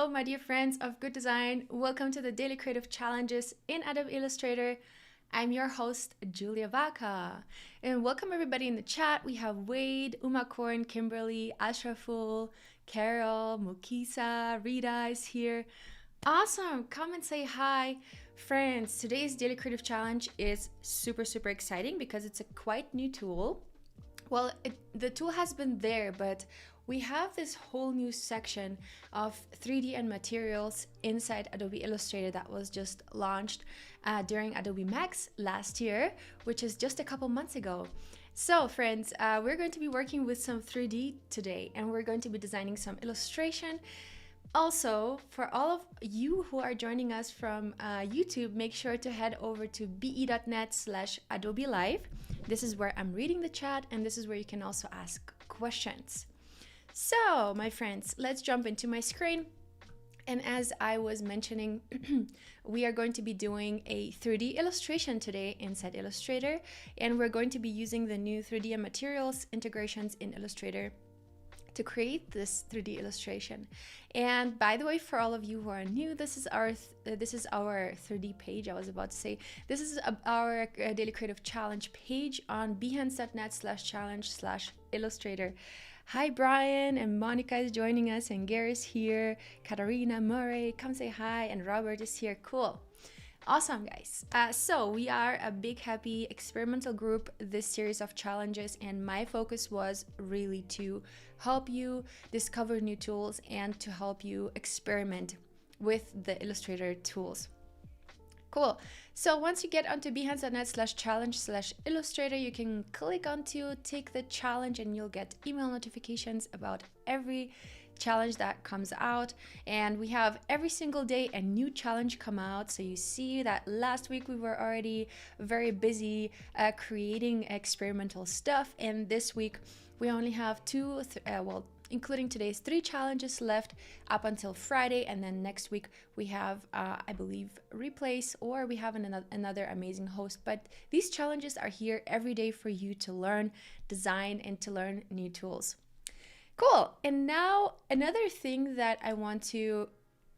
Hello, my dear friends of good design. Welcome to the Daily Creative Challenges in Adobe Illustrator. I'm your host, Julia Vaca. And welcome everybody in the chat. We have Wade, Umakorn, Kimberly, Ashraful, Carol, Mukisa, Rita is here. Awesome. Come and say hi. Friends, today's Daily Creative Challenge is super exciting because it's a quite new tool. Well, the tool has been there, but we have this whole new section of 3D and materials inside Adobe Illustrator that was just launched during Adobe Max last year, which is just a couple months ago. So friends, we're going to be working with some 3D today, and we're going to be designing some illustration. Also, for all of you who are joining us from YouTube, make sure to head over to be.net/Adobe Live. This is where I'm reading the chat, and this is where you can also ask questions. So, my friends, let's jump into my screen. And as I was mentioning, we are going to be doing a 3D illustration today inside Illustrator, and we're going to be using the new 3D and materials integrations in Illustrator to create this 3D illustration. And by the way, for all of you who are new, this is our 3D page. I was about to say this is our Daily Creative Challenge page on behance.net/challenge/illustrator. Hi Brian, and Monica is joining us, and Gary is here, Katarina, Murray, come say hi, and Robert is here. Cool. Awesome, guys. So we are a big, happy experimental group this series of challenges, and my focus was really to help you discover new tools and to help you experiment with the Illustrator tools. Cool. So once you get onto behance.net/challenge/illustrator, you can click onto take the challenge, and you'll get email notifications about every challenge that comes out. And we have every single day a new challenge come out. So you see that last week we were already very busy creating experimental stuff, and this week we only have including today's 3 challenges left up until Friday, and then next week we have I believe replays, or we have another amazing host. But these challenges are here every day for you to learn design and to learn new tools. Cool. And now another thing that I want to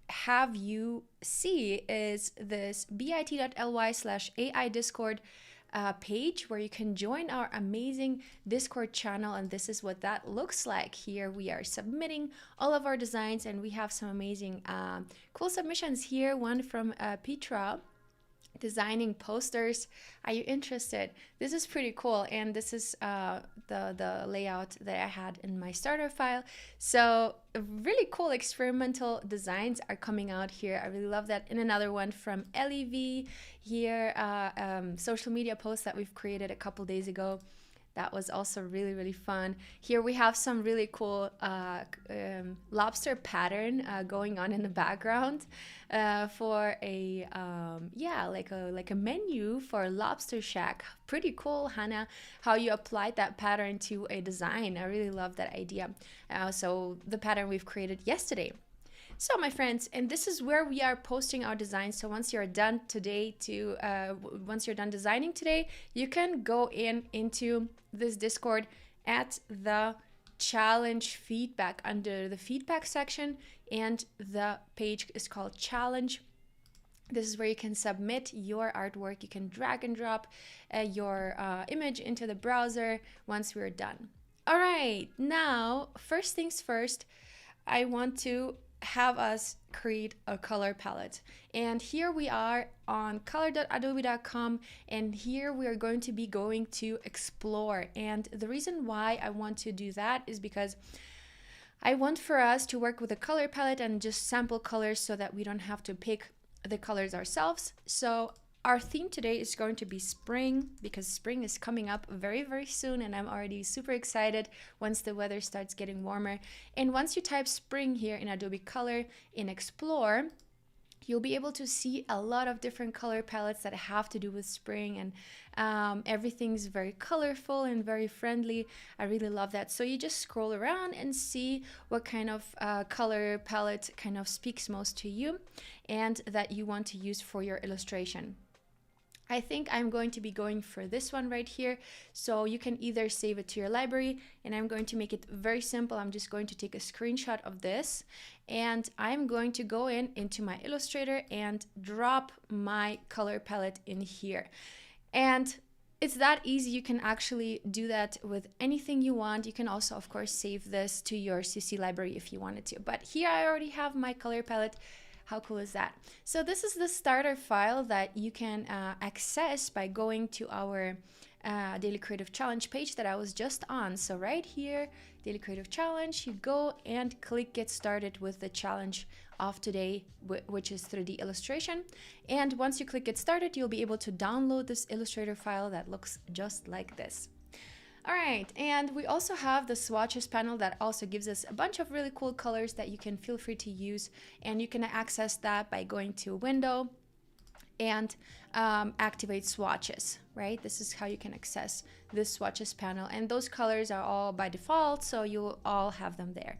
have you see is this bit.ly/AI Discord page, where you can join our amazing Discord channel. And this is what that looks like. Here we are submitting all of our designs, and we have some amazing cool submissions here. One from Petra, designing posters. Are you interested? This is pretty cool, and this is the layout that I had in my starter file. So really cool experimental designs are coming out here. I really love that. And another one from LEV here, social media post that we've created a couple days ago. That was also really fun. Here we have some really cool lobster pattern going on in the background for a like a menu for Lobster Shack. Pretty cool, Hannah, how you applied that pattern to a design. I really love that idea. So the pattern we've created yesterday. So my friends, and this is where we are posting our designs. So once you're done once you're done designing today, you can go into this Discord at the challenge feedback under the feedback section, and the page is called challenge. This is where you can submit your artwork. You can drag and drop your image into the browser once we're done. All right, now first things first, I want to have us create a color palette. And here we are on color.adobe.com, and here we are going to explore. And the reason why I want to do that is because I want for us to work with a color palette and just sample colors so that we don't have to pick the colors ourselves. So our theme today is going to be spring, because spring is coming up very soon, and I'm already super excited once the weather starts getting warmer. And once you type spring here in Adobe Color in Explore, you'll be able to see a lot of different color palettes that have to do with spring, and everything's very colorful and very friendly. I really love that. So you just scroll around and see what kind of color palette kind of speaks most to you and that you want to use for your illustration. I think I'm going to be going for this one right here. So you can either save it to your library, and I'm going to make it very simple. I'm just going to take a screenshot of this, and I'm going to go into my Illustrator and drop my color palette in here. And it's that easy. You can actually do that with anything you want. You can also, of course, save this to your CC library if you wanted to. But here I already have my color palette. How cool is that? So this is the starter file that you can access by going to our Daily Creative Challenge page that I was just on. So right here, Daily Creative Challenge, you go and click Get Started with the challenge of today, which is 3D illustration. And once you click Get Started, you'll be able to download this Illustrator file that looks just like this. All right, and we also have the swatches panel that also gives us a bunch of really cool colors that you can feel free to use, and you can access that by going to Window and activate swatches, right? This is how you can access this swatches panel, and those colors are all by default, so you'll all have them there.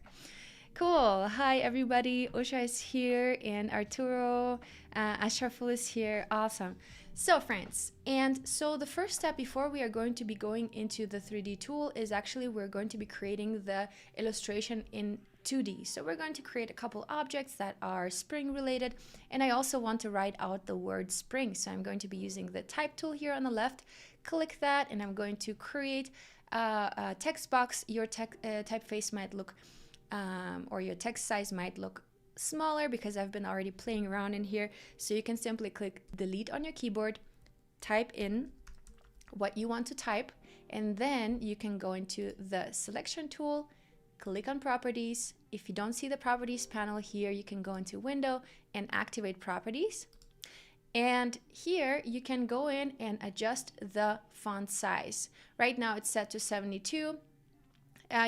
Cool. Hi everybody, Usha is here and Arturo, Ashraful is here. Awesome. So friends, and so the first step before we are going to be going into the 3D tool is actually we're going to be creating the illustration in 2D. So we're going to create a couple objects that are spring related, and I also want to write out the word spring. So I'm going to be using the type tool here on the left. Click that and I'm going to create a text box. Your typeface might look or your text size might look smaller because I've been already playing around in here. So you can simply click delete on your keyboard, type in what you want to type, and then you can go into the selection tool, click on properties. If you don't see the properties panel here, you can go into Window and activate properties. And here you can go in and adjust the font size. Right now it's set to 72.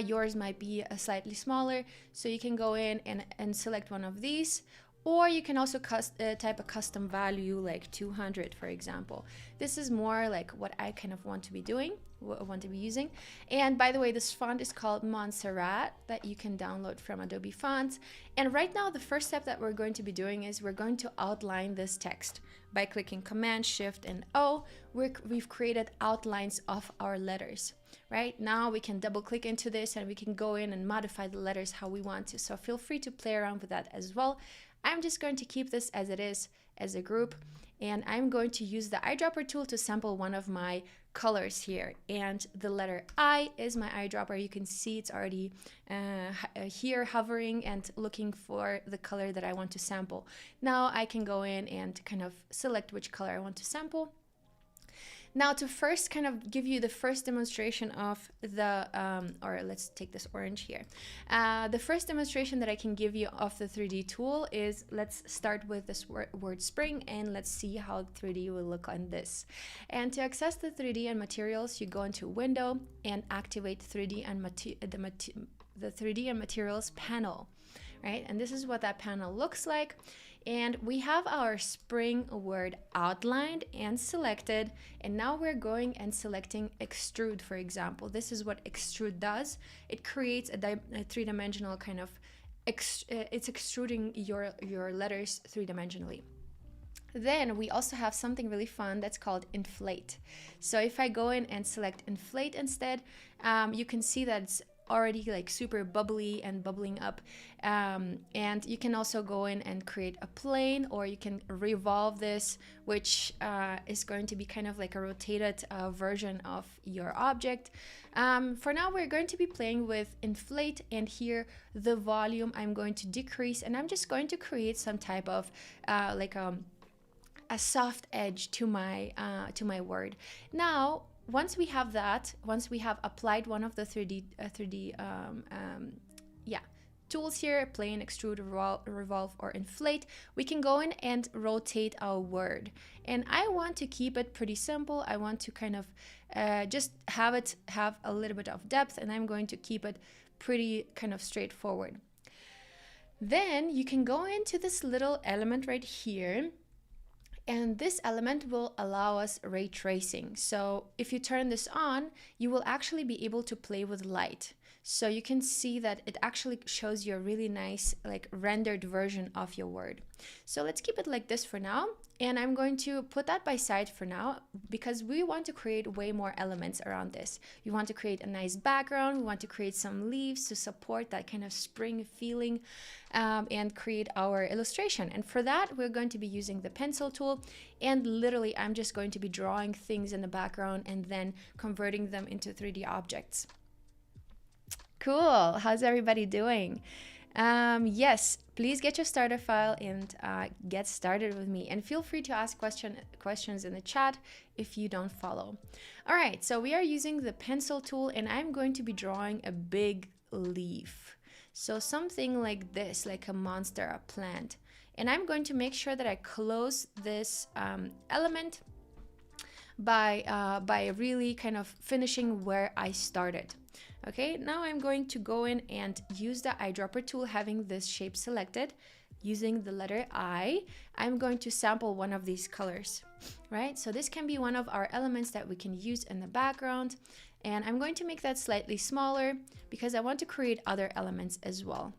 Yours might be slightly smaller, so you can go in and select one of these, or you can also type a custom value like 200, for example. This is more like what I kind of want to be doing, want to be using. And by the way, this font is called Montserrat that you can download from Adobe Fonts. And right now, the first step that we're going to be doing is we're going to outline this text. By clicking Command, Shift, and O, we've created outlines of our letters. Right now we can double click into this and we can go in and modify the letters how we want to. So feel free to play around with that as well. I'm just going to keep this as it is as a group, and I'm going to use the eyedropper tool to sample one of my colors here. And the letter I is my eyedropper. You can see it's already here hovering and looking for the color that I want to sample. Now I can go in and kind of select which color I want to sample. Now to first kind of give you the first demonstration of the, or let's take this orange here. The first demonstration that I can give you of the 3D tool is, let's start with this word spring and let's see how 3D will look on this. And to access the 3D and materials, you go into Window and activate 3D and the 3D and materials panel, right? And this is what that panel looks like. And we have our spring word outlined and selected, and now we're going and selecting extrude, for example. This is what extrude does. It creates a three-dimensional kind of, it's extruding your letters three-dimensionally. Then we also have something really fun that's called inflate. So if I go in and select inflate instead, you can see that it's already like super bubbly and bubbling up, and you can also go in and create a plane, or you can revolve this, which is going to be kind of like a rotated version of your object. For now we're going to be playing with inflate, and here the volume I'm going to decrease, and I'm just going to create some type of like a soft edge to my word. Now once we have that, once we have applied one of the 3D tools here, plane, extrude, revolve, or inflate, we can go in and rotate our word. And I want to keep it pretty simple. I want to kind of just have it have a little bit of depth, and I'm going to keep it pretty kind of straightforward. Then you can go into this little element right here, and this element will allow us ray tracing. So if you turn this on, you will actually be able to play with light. So you can see that it actually shows you a really nice like rendered version of your word. So let's keep it like this for now. And I'm going to put that by side for now because we want to create way more elements around this. We want to create a nice background. We want to create some leaves to support that kind of spring feeling and create our illustration. And for that, we're going to be using the pencil tool. And literally, I'm just going to be drawing things in the background and then converting them into 3D objects. Cool. How's everybody doing? Yes, please get your starter file and get started with me. And feel free to ask questions in the chat if you don't follow. All right, so we are using the pencil tool and I'm going to be drawing a big leaf. So something like this, like a monster, a plant. And I'm going to make sure that I close this element by really kind of finishing where I started. Okay, now I'm going to go in and use the eyedropper tool, having this shape selected. Using the letter I, I'm going to sample one of these colors, right? So this can be one of our elements that we can use in the background. And I'm going to make that slightly smaller because I want to create other elements as well.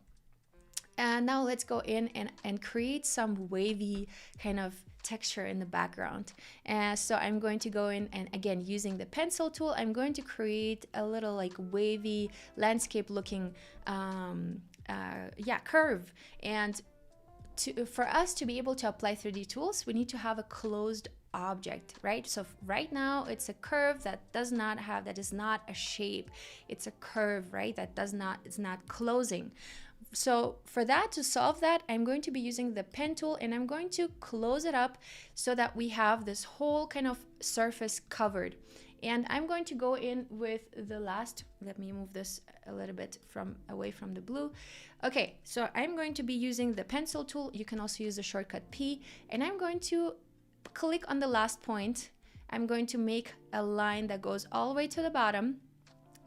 And now let's go in and create some wavy kind of texture in the background. And so I'm going to go in and again, using the pencil tool, I'm going to create a little like wavy landscape looking curve. And for us to be able to apply 3D tools, we need to have a closed object, right? So right now it's a curve that is not a shape. It's a curve, right? It's not closing. So for that, to solve that, I'm going to be using the pen tool and I'm going to close it up so that we have this whole kind of surface covered. And I'm going to go in with the last, let me move this a little bit away from the blue. Okay, so I'm going to be using the pencil tool. You can also use the shortcut P, and I'm going to click on the last point. I'm going to make a line that goes all the way to the bottom,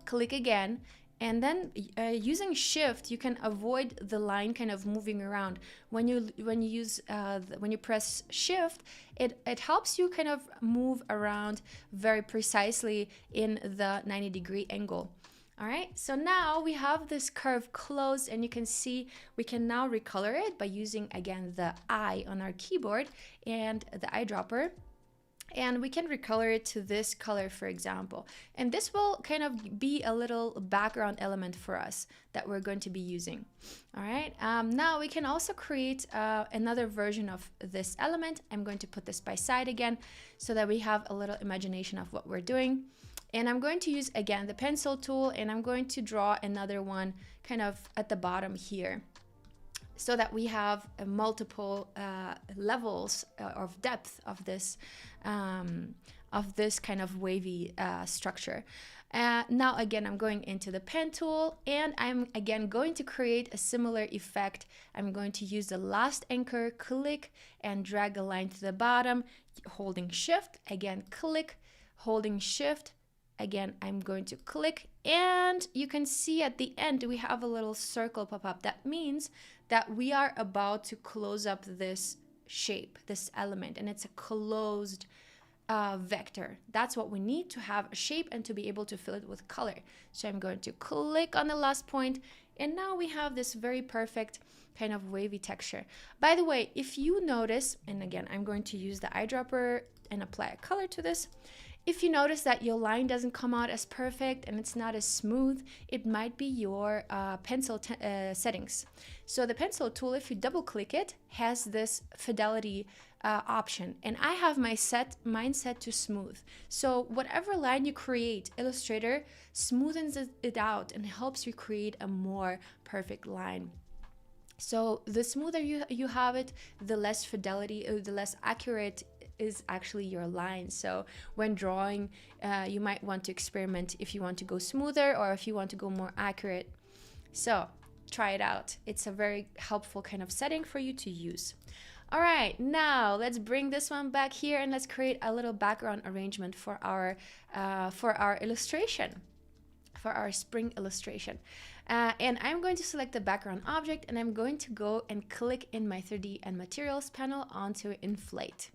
click again, and then using shift, you can avoid the line kind of moving around. When you press shift, it helps you kind of move around very precisely in the 90-degree angle. All right, so now we have this curve closed and you can see we can now recolor it by using again the I on our keyboard and the eyedropper. And we can recolor it to this color, for example. And this will kind of be a little background element for us that we're going to be using. All right, now we can also create another version of this element. I'm going to put this by side again so that we have a little imagination of what we're doing. And I'm going to use again the pencil tool and I'm going to draw another one kind of at the bottom here, so that we have multiple levels of depth of this kind of wavy structure. Now again, I'm going into the pen tool and I'm again going to create a similar effect. I'm going to use the last anchor, click and drag a line to the bottom, holding shift, again click, holding shift, again I'm going to click, and you can see at the end we have a little circle pop up. That means that we are about to close up this shape, this element, and it's a closed vector. That's what we need to have a shape and to be able to fill it with color. So I'm going to click on the last point, and now we have this very perfect kind of wavy texture. By the way, if you notice, and again I'm going to use the eyedropper and apply a color to this, if you notice that your line doesn't come out as perfect and it's not as smooth, it might be your pencil settings. So the pencil tool, if you double click it, has this fidelity option, and I have mine set to smooth. So whatever line you create, Illustrator smoothens it out and helps you create a more perfect line. So the smoother you have it, the less fidelity, the less accurate is actually your line. So when drawing, you might want to experiment if you want to go smoother or if you want to go more accurate. So try it out. It's a very helpful kind of setting for you to use. All right, now let's bring this one back here and let's create a little background arrangement for our illustration, for our spring illustration. And I'm going to select the background object and I'm going to go and click in my 3D and materials panel onto inflate.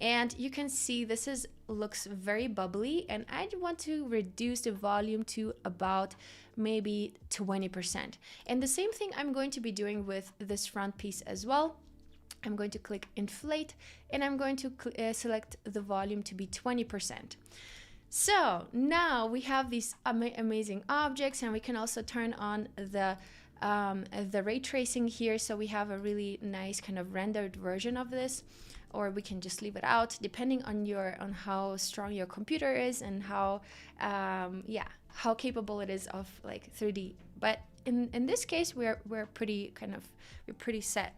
And you can see this looks very bubbly, and I want to reduce the volume to about maybe 20%. And the same thing I'm going to be doing with this front piece as well. I'm going to click inflate, and I'm going to select the volume to be 20%. So now we have these amazing objects, and we can also turn on the ray tracing here, so we have a really nice kind of rendered version of this, or we can just leave it out depending on how strong your computer is and how capable it is of like 3D. But in this case, we're pretty set.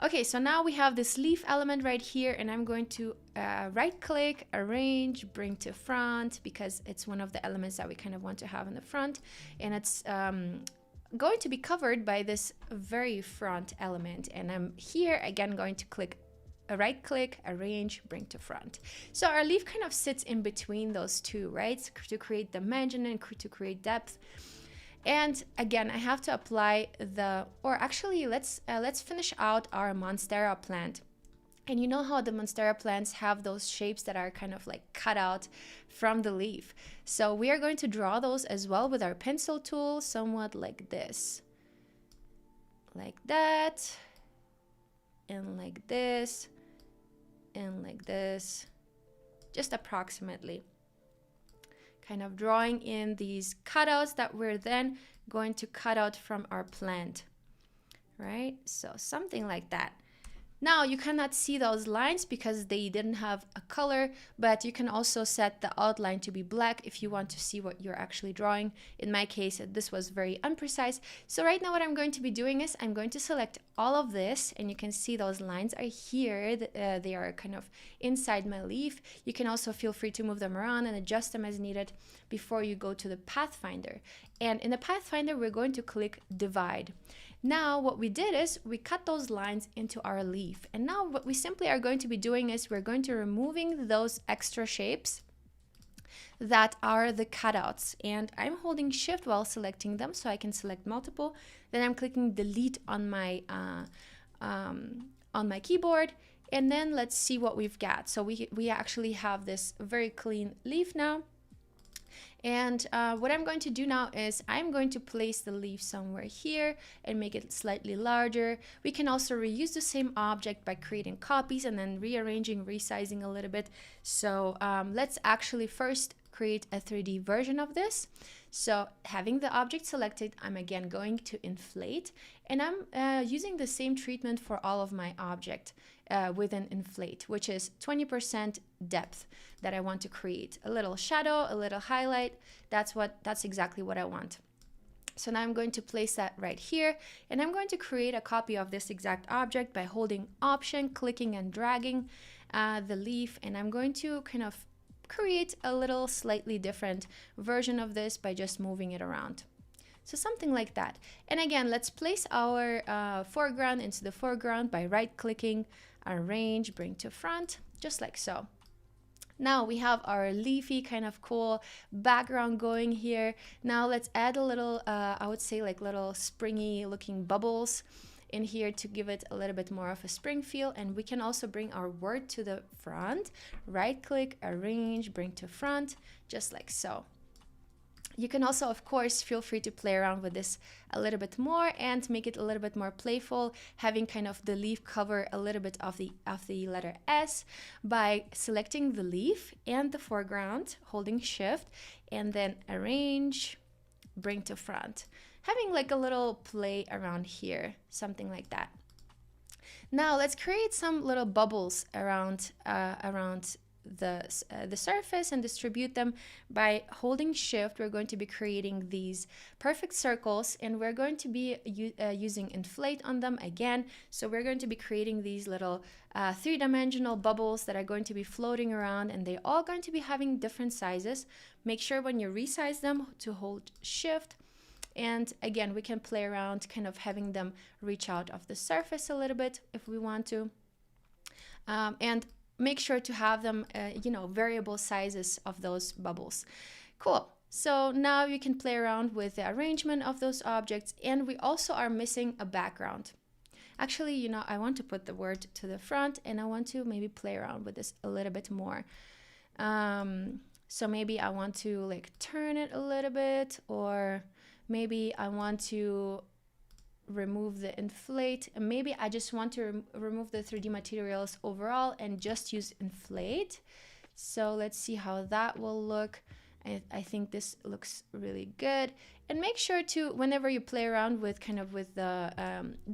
Okay, so now we have this leaf element right here, and I'm going to right click, arrange, bring to front, because it's one of the elements that we kind of want to have in the front, and it's going to be covered by this very front element. And I'm here again going to click right click, arrange, bring to front. So our leaf kind of sits in between those two, right? To create dimension and to create depth. And again, I have to apply let's finish out our monstera plant. And you know how the monstera plants have those shapes that are kind of like cut out from the leaf. So we are going to draw those as well with our pencil tool, somewhat like this. Like that, and like this, and like this, just approximately. Kind of drawing in these cutouts that we're then going to cut out from our plant, right? So something like that. Now you cannot see those lines because they didn't have a color, but you can also set the outline to be black if you want to see what you're actually drawing. In my case, this was very imprecise. So right now what I'm going to be doing is I'm going to select all of this, and you can see those lines are here. They are kind of inside my leaf. You can also feel free to move them around and adjust them as needed before you go to the Pathfinder. And in the Pathfinder, we're going to click divide. Now what we did is we cut those lines into our leaf, and now what we simply are going to be doing is we're going to removing those extra shapes that are the cutouts, and I'm holding shift while selecting them so I can select multiple. Then I'm clicking delete on my keyboard, and then let's see what we've got. So we actually have this very clean leaf now. And what I'm going to do now is I'm going to place the leaf somewhere here and make it slightly larger. We can also reuse the same object by creating copies and then rearranging, resizing a little bit. So let's actually first create a 3D version of this. So having the object selected, I'm again going to inflate, and I'm using the same treatment for all of my object within inflate, which is 20% depth that I want to create. A little shadow, a little highlight, that's exactly what I want. So now I'm going to place that right here, and I'm going to create a copy of this exact object by holding Option, clicking and dragging the leaf, and I'm going to kind of create a little slightly different version of this by just moving it around. So something like that. And again, let's place our foreground into the foreground by right-clicking, arrange, bring to front, just like so. Now we have our leafy kind of cool background going here. Now let's add a little, I would say like little springy looking bubbles in here to give it a little bit more of a spring feel. And we can also bring our word to the front, right click, arrange, bring to front, just like so. You can also, of course, feel free to play around with this a little bit more and make it a little bit more playful, having kind of the leaf cover a little bit of the letter S by selecting the leaf and the foreground, holding shift, and then arrange, bring to front. Having like a little play around here, something like that. Now let's create some little bubbles around the surface and distribute them by holding shift. We're going to be creating these perfect circles, and we're going to be using inflate on them again. So we're going to be creating these little three-dimensional bubbles that are going to be floating around, and they're all going to be having different sizes. Make sure when you resize them to hold shift. And again, we can play around kind of having them reach out of the surface a little bit if we want to. And make sure to have them, variable sizes of those bubbles. Cool. So now you can play around with the arrangement of those objects, and we also are missing a background. Actually, I want to put the word to the front, and I want to maybe play around with this a little bit more. So maybe I want to like turn it a little bit, or maybe I want to remove the inflate. And maybe I just want to remove the 3D materials overall and just use inflate. So let's see how that will look. I think this looks really good. And make sure to, whenever you play around with kind of with the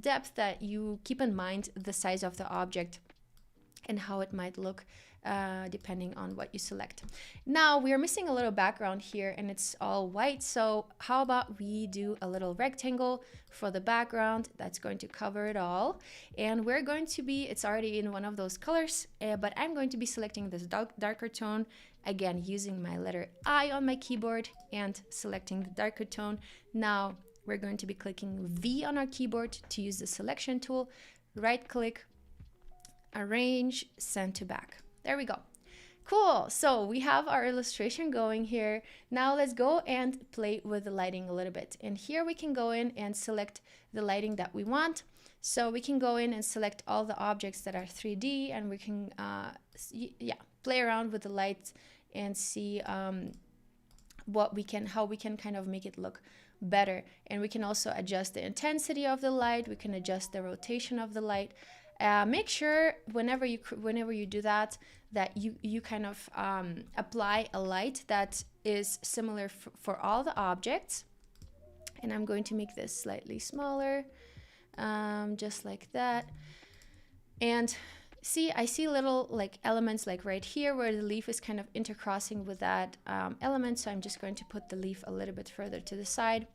depth, that you keep in mind the size of the object and how it might look depending on what you select. Now we are missing a little background here and it's all white. So how about we do a little rectangle for the background that's going to cover it all. And we're going to be, it's already in one of those colors, but I'm going to be selecting this darker tone. Again, using my letter I on my keyboard and selecting the darker tone. Now we're going to be clicking V on our keyboard to use the selection tool. Right click, arrange, send to back. There we go. Cool. So we have our illustration going here. Now let's go and play with the lighting a little bit. And here we can go in and select the lighting that we want. So we can go in and select all the objects that are 3D, and we can play around with the lights and see how we can kind of make it look better. And we can also adjust the intensity of the light. We can adjust the rotation of the light. Make sure whenever you do that you kind of apply a light that is similar for all the objects. And I'm going to make this slightly smaller, just like that. And see, I see little like elements like right here where the leaf is kind of intercrossing with that element. So I'm just going to put the leaf a little bit further to the side.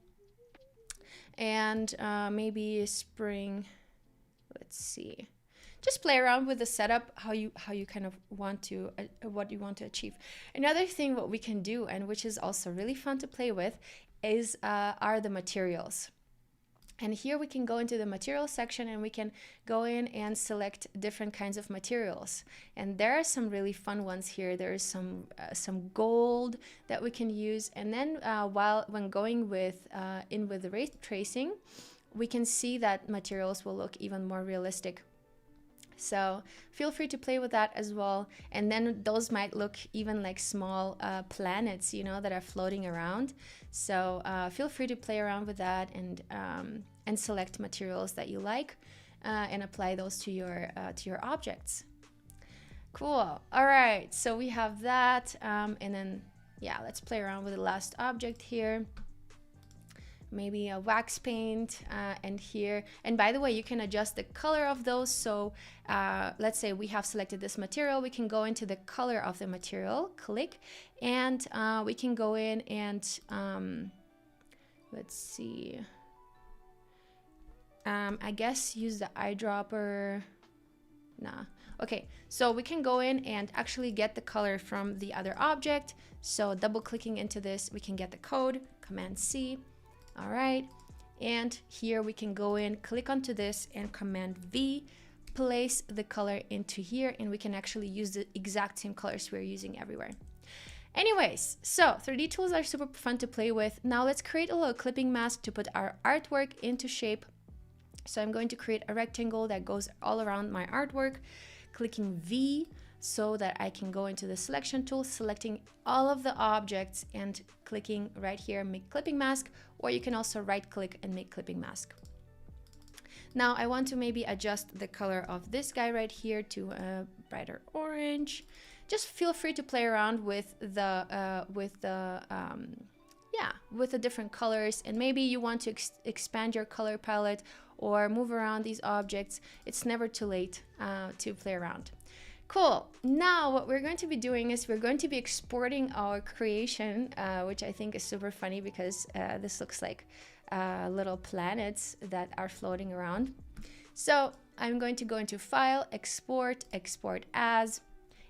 And maybe spring, let's see. Just play around with the setup, how you kind of want to, what you want to achieve. Another thing what we can do, and which is also really fun to play with, is are the materials. And here we can go into the material section and we can go in and select different kinds of materials. And there are some really fun ones here. There is some gold that we can use. And then when going with with the ray tracing, we can see that materials will look even more realistic. So feel free to play with that as well. And then those might look even like small planets, you know, that are floating around. So feel free to play around with that and select materials that you like and apply those to your objects. Cool. All right. So we have that. And then, yeah, let's play around with the last object here. Maybe a wax paint and here. And by the way, you can adjust the color of those. So let's say we have selected this material. We can go into the color of the material, click, and we can go in and let's see. I guess use the eyedropper. Nah. Okay, so we can go in and actually get the color from the other object. So double clicking into this, we can get the code, Command C. All right, and here we can go in, click onto this, and Command V, place the color into here, and we can actually use the exact same colors we're using everywhere. Anyways, so 3D tools are super fun to play with. Now let's create a little clipping mask to put our artwork into shape. So I'm going to create a rectangle that goes all around my artwork, clicking V so that I can go into the selection tool, selecting all of the objects and clicking right here, make clipping mask, or you can also right click and make clipping mask. Now I want to maybe adjust the color of this guy right here to a brighter orange. Just feel free to play around with the different colors, and maybe you want to expand your color palette or move around these objects. It's never too late to play around. Cool. Now what we're going to be doing is we're going to be exporting our creation, which I think is super funny because this looks like little planets that are floating around. So I'm going to go into File, Export, Export As,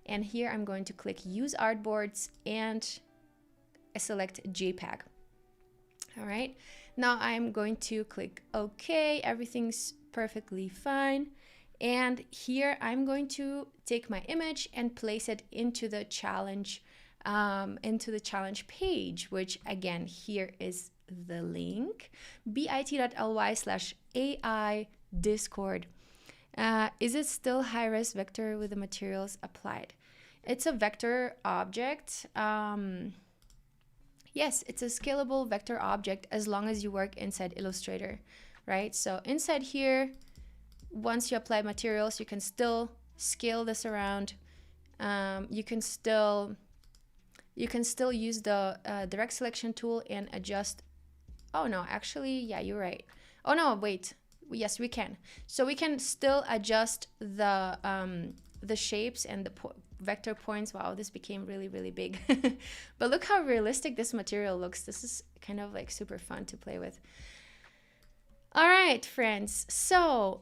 and here I'm going to click Use Artboards and select JPEG. All right. Now I'm going to click OK. Everything's perfectly fine. And here I'm going to take my image and place it into the challenge page, which again, here is the link, bit.ly/AI Discord. Is it still high-res vector with the materials applied? It's a vector object. Yes, it's a scalable vector object as long as you work inside Illustrator. right? So inside here, once you apply materials, you can still scale this around. You can still use the direct selection tool and adjust. Oh no, actually, yeah, you're right. Oh no, wait. Yes, we can. So we can still adjust the shapes and the vector points. Wow, this became really, really big. But look how realistic this material looks. This is kind of like super fun to play with. All right, friends. So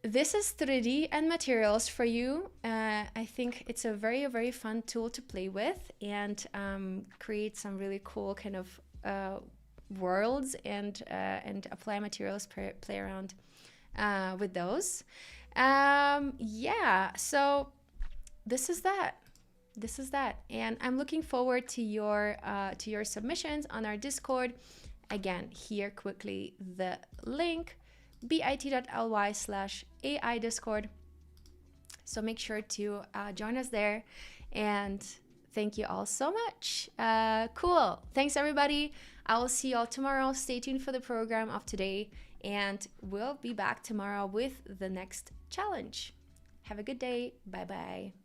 this is 3D and materials for you. I think it's a very, very fun tool to play with and create some really cool kind of worlds and apply materials, play around with those. Yeah, so this is that. And I'm looking forward to your submissions on our Discord. Again, here quickly the link, bit.ly/AI Discord. So make sure to join us there, and thank you all so much. Cool. Thanks, everybody. I will see you all tomorrow. Stay tuned for the program of today, and we'll be back tomorrow with the next challenge. Have a good day. Bye-bye.